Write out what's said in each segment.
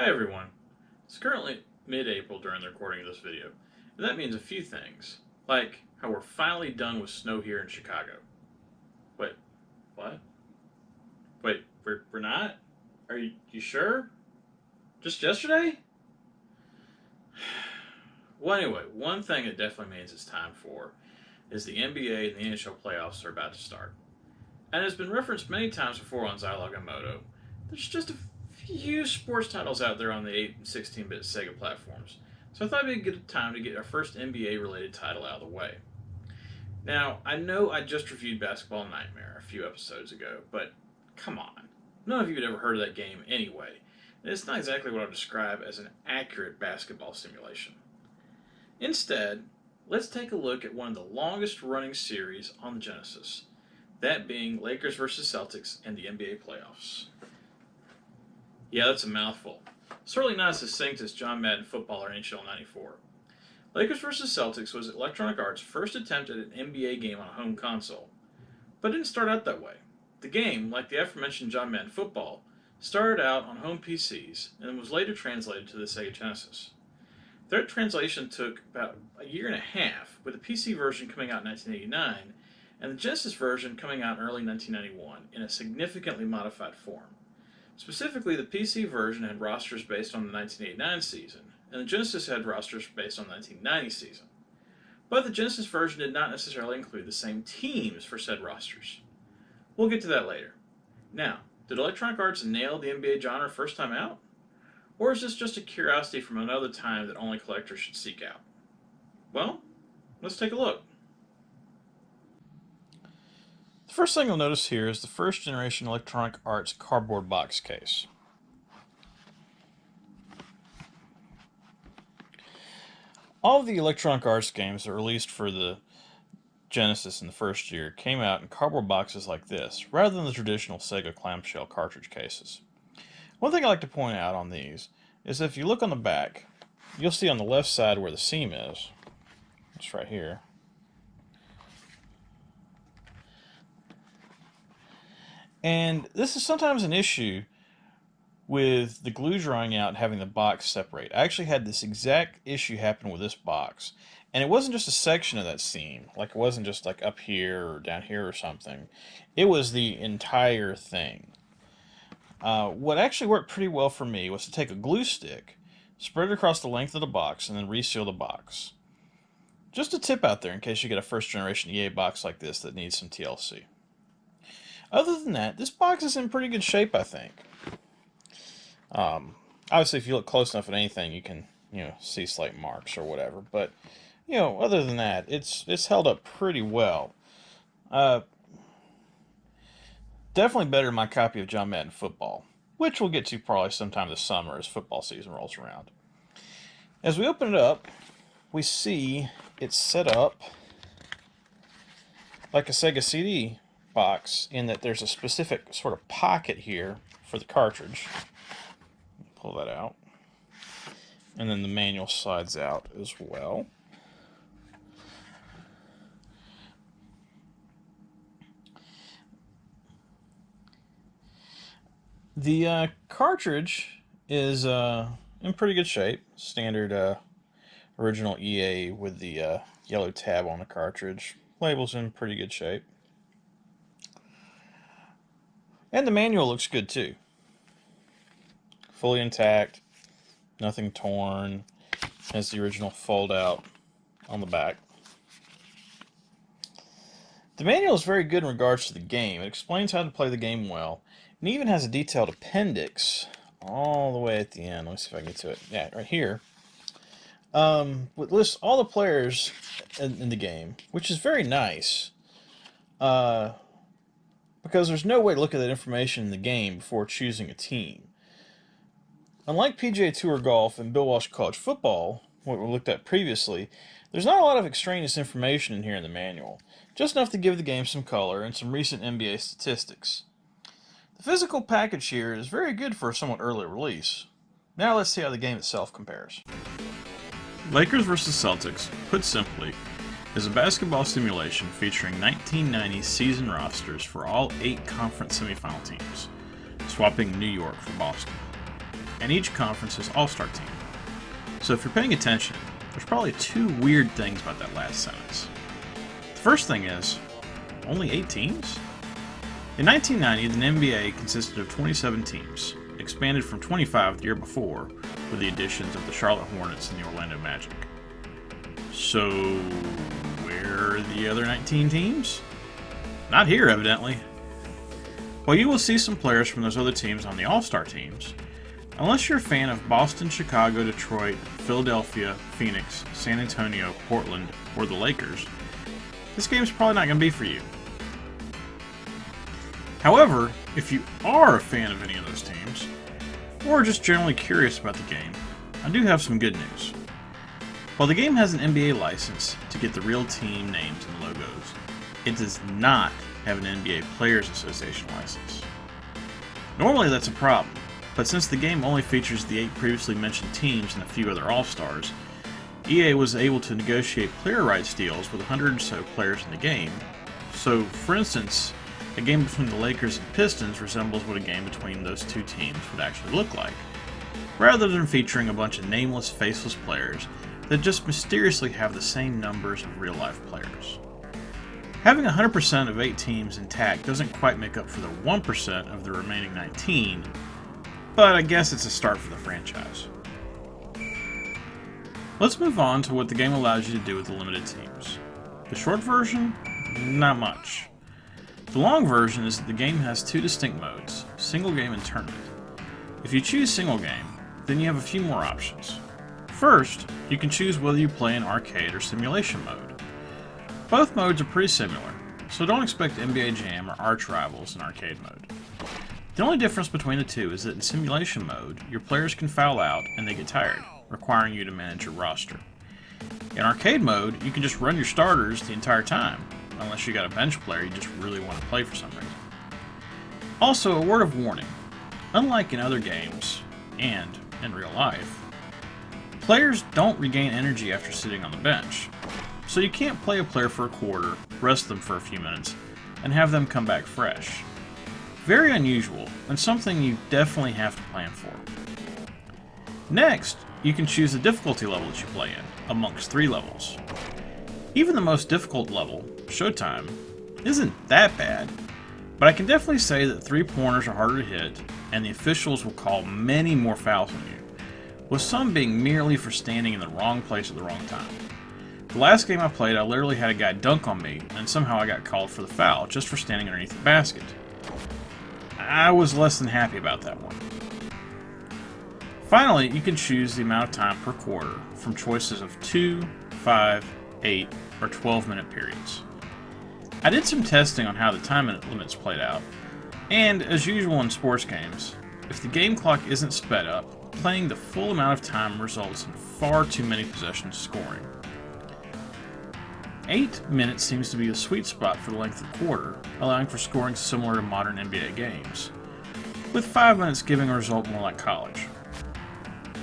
Hi everyone. It's currently mid-April during the recording of this video, and that means a few things, like how we're finally done with snow here in Chicago. Wait, what? Wait, we're not? Are you sure? Just yesterday? Well, anyway, one thing it definitely means it's time for is the NBA and the NHL playoffs are about to start. And it's been referenced many times before on Zilog and Moto. There's just a few sports titles out there on the 8 and 16-bit Sega platforms, so I thought it'd be a good time to get our first NBA-related title out of the way. Now, I know I just reviewed Basketball Nightmare a few episodes ago, but come on. None of you had ever heard of that game anyway, and it's not exactly what I would describe as an accurate basketball simulation. Instead, let's take a look at one of the longest-running series on the Genesis, that being Lakers versus Celtics and the NBA playoffs. Yeah, that's a mouthful. Certainly not as succinct as John Madden Football or NHL '94. Lakers vs. Celtics was Electronic Arts' first attempt at an NBA game on a home console. But it didn't start out that way. The game, like the aforementioned John Madden Football, started out on home PCs and was later translated to the Sega Genesis. That translation took about a year and a half, with the PC version coming out in 1989 and the Genesis version coming out in early 1991 in a significantly modified form. Specifically, the PC version had rosters based on the 1989 season, and the Genesis had rosters based on the 1990 season. But the Genesis version did not necessarily include the same teams for said rosters. We'll get to that later. Now, did Electronic Arts nail the NBA genre first time out? Or is this just a curiosity from another time that only collectors should seek out? Well, let's take a look. The first thing you'll notice here is the first generation Electronic Arts cardboard box case. All of the Electronic Arts games that were released for the Genesis in the first year came out in cardboard boxes like this, rather than the traditional Sega clamshell cartridge cases. One thing I like to point out on these is if you look on the back, you'll see on the left side where the seam is. It's right here. And this is sometimes an issue with the glue drying out and having the box separate. I actually had this exact issue happen with this box. And it wasn't just a section of that seam. Like, it wasn't just like up here or down here or something. It was the entire thing. What actually worked pretty well for me was to take a glue stick, spread it across the length of the box, and then reseal the box. Just a tip out there in case you get a first generation EA box like this that needs some TLC. Other than that, this box is in pretty good shape, I think. Obviously, if you look close enough at anything, you can, see slight marks or whatever. But, other than that, it's held up pretty well. Definitely better than my copy of John Madden Football, which we'll get to probably sometime this summer as football season rolls around. As we open it up, we see it's set up like a Sega CD box in that there's a specific sort of pocket here for the cartridge. Pull that out. And then the manual slides out as well. The cartridge is in pretty good shape. Standard original EA with the yellow tab on the cartridge. Label's in pretty good shape. And the manual looks good too. Fully intact, nothing torn. Has the original fold out on the back. The manual is very good in regards to the game. It explains how to play the game well. And even has a detailed appendix all the way at the end. Let me see if I can get to it. Yeah, right here. It lists all the players in the game, which is very nice. Because there's no way to look at that information in the game before choosing a team. Unlike PGA Tour Golf and Bill Walsh College Football, what we looked at previously, there's not a lot of extraneous information in here in the manual. Just enough to give the game some color and some recent NBA statistics. The physical package here is very good for a somewhat early release. Now let's see how the game itself compares. Lakers vs. Celtics, put simply, is a basketball simulation featuring 1990 season rosters for all 8 conference semifinal teams, swapping New York for Boston. and each conference has all-star team. So if you're paying attention, there's probably two weird things about that last sentence. The first thing is, only 8 teams? In 1990, the NBA consisted of 27 teams, expanded from 25 the year before with the additions of the Charlotte Hornets and the Orlando Magic. So, where are the other 19 teams? Not here, evidently. While you will see some players from those other teams on the All-Star teams, unless you're a fan of Boston, Chicago, Detroit, Philadelphia, Phoenix, San Antonio, Portland, or the Lakers, this game's probably not going to be for you. However, if you are a fan of any of those teams, or just generally curious about the game, I do have some good news. While the game has an NBA license to get the real team names and logos, it does not have an NBA Players Association license. Normally that's a problem, but since the game only features the 8 previously mentioned teams and a few other All-Stars, EA was able to negotiate player rights deals with 100 or so players in the game. So, for instance, a game between the Lakers and Pistons resembles what a game between those two teams would actually look like, rather than featuring a bunch of nameless, faceless players that just mysteriously have the same numbers of real-life players. Having 100% of 8 teams intact doesn't quite make up for the 1% of the remaining 19, but I guess it's a start for the franchise. Let's move on to what the game allows you to do with the limited teams. The short version? Not much. The long version is that the game has 2 distinct modes, single game and tournament. If you choose single game, then you have a few more options. First, you can choose whether you play in arcade or simulation mode. Both modes are pretty similar, so don't expect NBA Jam or Arch Rivals in arcade mode. The only difference between the two is that in simulation mode, your players can foul out and they get tired, requiring you to manage your roster. In arcade mode, you can just run your starters the entire time, unless you got a bench player you just really want to play for some reason. Also, a word of warning. Unlike in other games, and in real life, players don't regain energy after sitting on the bench. So you can't play a player for a quarter, rest them for a few minutes, and have them come back fresh. Very unusual, and something you definitely have to plan for. Next, you can choose the difficulty level that you play in, amongst 3 levels. Even the most difficult level, Showtime, isn't that bad, but I can definitely say that 3-pointers are harder to hit, and the officials will call many more fouls on you, with some being merely for standing in the wrong place at the wrong time. The last game I played, I literally had a guy dunk on me, and somehow I got called for the foul just for standing underneath the basket. I was less than happy about that one. Finally, you can choose the amount of time per quarter from choices of 2, 5, 8, or 12-minute periods. I did some testing on how the time limits played out, and as usual in sports games, if the game clock isn't sped up, playing the full amount of time results in far too many possessions scoring. 8 minutes seems to be the sweet spot for the length of the quarter, allowing for scoring similar to modern NBA games, with 5 minutes giving a result more like college.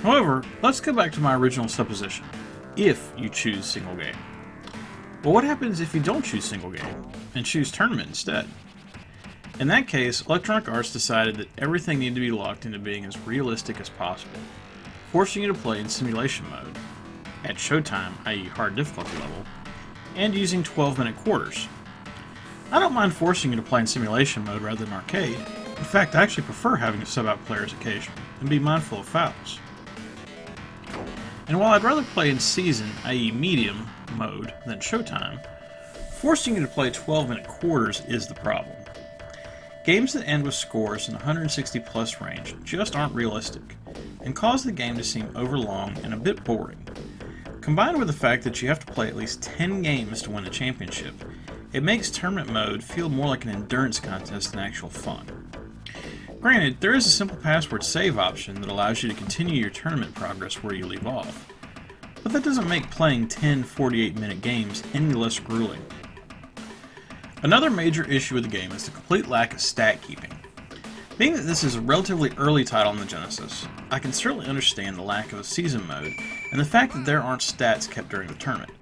However, let's go back to my original supposition, if you choose single game. Well, what happens if you don't choose single game, and choose tournament instead? In that case, Electronic Arts decided that everything needed to be locked into being as realistic as possible, forcing you to play in simulation mode, at Showtime, i.e. hard difficulty level, and using 12-minute quarters. I don't mind forcing you to play in simulation mode rather than arcade. In fact, I actually prefer having to sub out players occasionally, and be mindful of fouls. And while I'd rather play in season, i.e. medium, mode than Showtime, forcing you to play 12-minute quarters is the problem. Games that end with scores in the 160 plus range just aren't realistic, and cause the game to seem overlong and a bit boring. Combined with the fact that you have to play at least 10 games to win the championship, it makes tournament mode feel more like an endurance contest than actual fun. Granted, there is a simple password save option that allows you to continue your tournament progress where you leave off, but that doesn't make playing 10 48-minute games any less grueling. Another major issue with the game is the complete lack of stat keeping. Being that this is a relatively early title in the Genesis, I can certainly understand the lack of a season mode and the fact that there aren't stats kept during the tournament.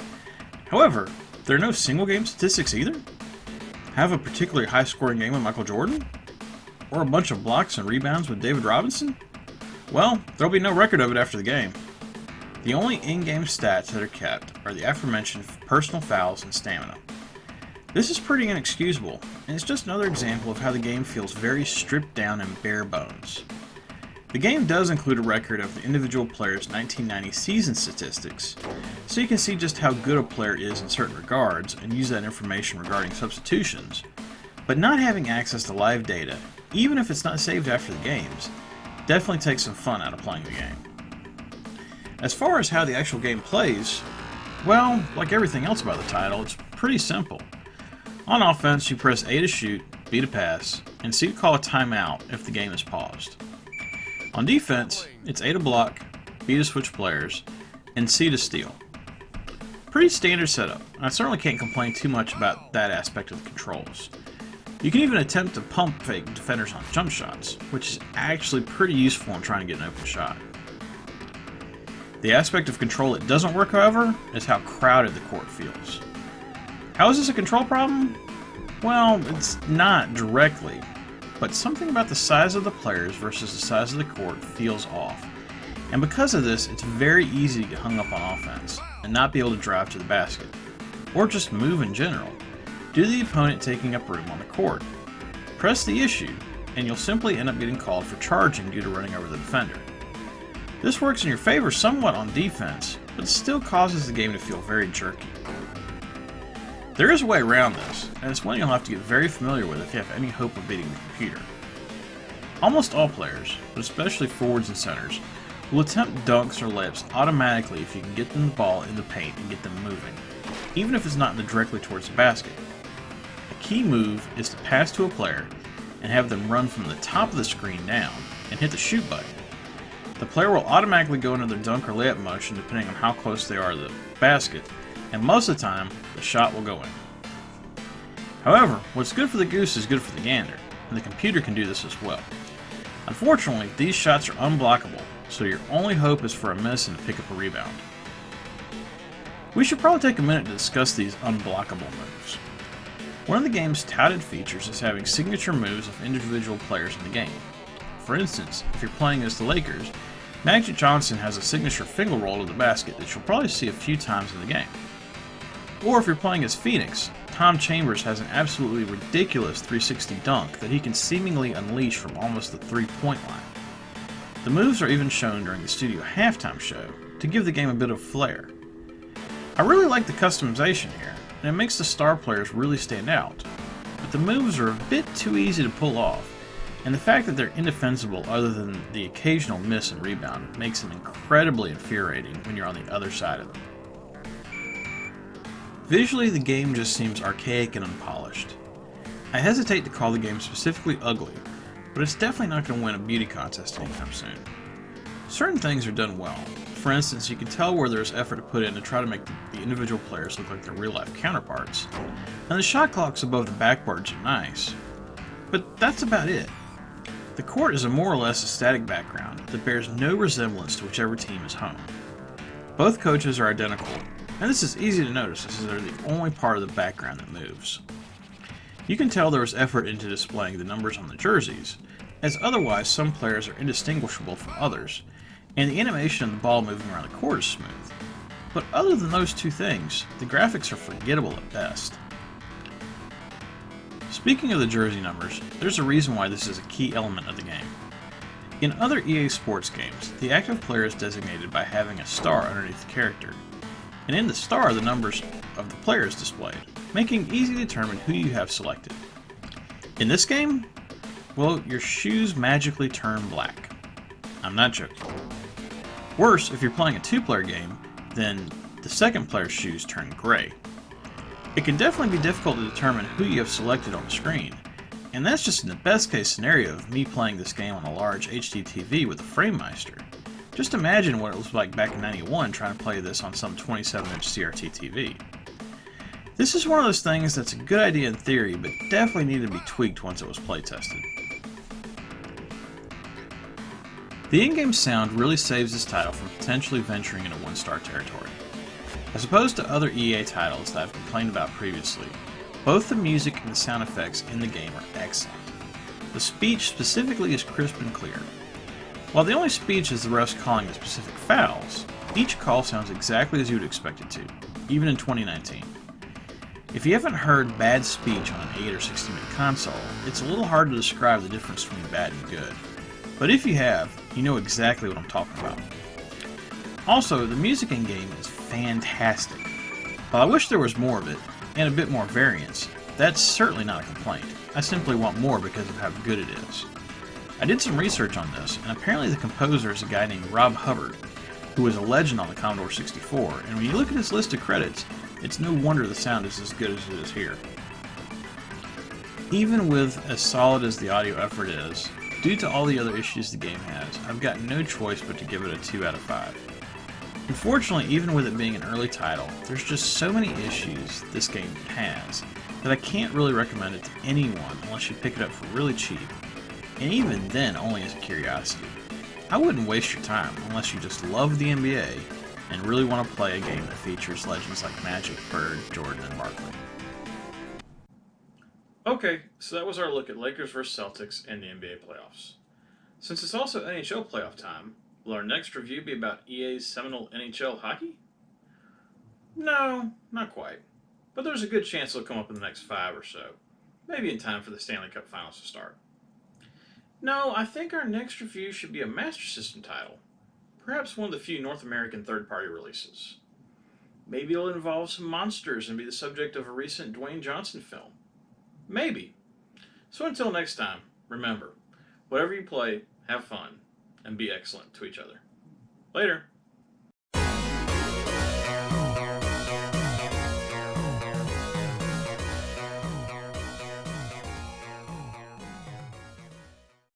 However, there are no single game statistics either? Have a particularly high scoring game with Michael Jordan? Or a bunch of blocks and rebounds with David Robinson? Well, there'll be no record of it after the game. The only in-game stats that are kept are the aforementioned personal fouls and stamina. This is pretty inexcusable, and it's just another example of how the game feels very stripped down and bare bones. The game does include a record of the individual player's 1990 season statistics, so you can see just how good a player is in certain regards and use that information regarding substitutions, but not having access to live data, even if it's not saved after the games, definitely takes some fun out of playing the game. As far as how the actual game plays, well, like everything else about the title, it's pretty simple. On offense, you press A to shoot, B to pass, and C to call a timeout if the game is paused. On defense, it's A to block, B to switch players, and C to steal. Pretty standard setup, and I certainly can't complain too much about that aspect of the controls. You can even attempt to pump fake defenders on jump shots, which is actually pretty useful in trying to get an open shot. The aspect of control that doesn't work, however, is how crowded the court feels. How is this a control problem? Well, it's not directly, but something about the size of the players versus the size of the court feels off. And because of this, it's very easy to get hung up on offense and not be able to drive to the basket, or just move in general, due to the opponent taking up room on the court. Press the issue, and you'll simply end up getting called for charging due to running over the defender. This works in your favor somewhat on defense, but still causes the game to feel very jerky. There is a way around this, and it's one you'll have to get very familiar with if you have any hope of beating the computer. Almost all players, but especially forwards and centers, will attempt dunks or layups automatically if you can get them the ball in the paint and get them moving, even if it's not directly towards the basket. A key move is to pass to a player and have them run from the top of the screen down and hit the shoot button. The player will automatically go into their dunk or layup motion depending on how close they are to the basket, and most of the time, the shot will go in. However, what's good for the goose is good for the gander, and the computer can do this as well. Unfortunately, these shots are unblockable, so your only hope is for a miss and to pick up a rebound. We should probably take a minute to discuss these unblockable moves. One of the game's touted features is having signature moves of individual players in the game. For instance, if you're playing as the Lakers, Magic Johnson has a signature finger roll to the basket that you'll probably see a few times in the game. Or if you're playing as Phoenix, Tom Chambers has an absolutely ridiculous 360 dunk that he can seemingly unleash from almost the three-point line. The moves are even shown during the studio halftime show to give the game a bit of flair. I really like the customization here, and it makes the star players really stand out, but the moves are a bit too easy to pull off, and the fact that they're indefensible other than the occasional miss and rebound makes them incredibly infuriating when you're on the other side of them. Visually, the game just seems archaic and unpolished. I hesitate to call the game specifically ugly, but it's definitely not going to win a beauty contest anytime soon. Certain things are done well. For instance, you can tell where there's effort put in to try to make the individual players look like their real-life counterparts, and the shot clocks above the backboards are nice. But that's about it. The court is a more or less a static background that bears no resemblance to whichever team is home. Both coaches are identical, and this is easy to notice as they're the only part of the background that moves. You can tell there was effort into displaying the numbers on the jerseys, as otherwise some players are indistinguishable from others, and the animation of the ball moving around the court is smooth. But other than those two things, the graphics are forgettable at best. Speaking of the jersey numbers, there's a reason why this is a key element of the game. In other EA Sports games, the active player is designated by having a star underneath the character, and in the star the numbers of the player is displayed, making it easy to determine who you have selected. In this game, well, your shoes magically turn black. I'm not joking. Worse, if you're playing a two-player game, then the second player's shoes turn gray. It can definitely be difficult to determine who you have selected on the screen, and that's just in the best case scenario of me playing this game on a large HD TV with a FrameMeister. Just imagine what it was like back in '91 trying to play this on some 27-inch CRT TV. This is one of those things that's a good idea in theory, but definitely needed to be tweaked once it was play tested. The in-game sound really saves this title from potentially venturing into one-star territory. As opposed to other EA titles that I've complained about previously, both the music and the sound effects in the game are excellent. The speech specifically is crisp and clear. While the only speech is the refs calling the specific fouls, each call sounds exactly as you would expect it to, even in 2019. If you haven't heard bad speech on an 8 or 16-bit console, it's a little hard to describe the difference between bad and good. But if you have, you know exactly what I'm talking about. Also, the music in-game is fantastic. While I wish there was more of it, and a bit more variance, that's certainly not a complaint. I simply want more because of how good it is. I did some research on this, and apparently the composer is a guy named Rob Hubbard, who was a legend on the Commodore 64, and when you look at his list of credits, it's no wonder the sound is as good as it is here. Even with as solid as the audio effort is, due to all the other issues the game has, I've got no choice but to give it a 2 out of 5. Unfortunately, even with it being an early title, there's just so many issues this game has that I can't really recommend it to anyone unless you pick it up for really cheap, and even then only as a curiosity. I wouldn't waste your time unless you just love the NBA and really want to play a game that features legends like Magic, Bird, Jordan, and Barkley. Okay, so that was our look at Lakers vs. Celtics and the NBA playoffs. Since it's also NHL playoff time, will our next review be about EA's seminal NHL hockey? No, not quite. But there's a good chance it'll come up in the next 5 or so, maybe in time for the Stanley Cup Finals to start. No, I think our next review should be a Master System title, perhaps one of the few North American third-party releases. Maybe it'll involve some monsters and be the subject of a recent Dwayne Johnson film. Maybe. So until next time, remember, whatever you play, have fun, and be excellent to each other. Later.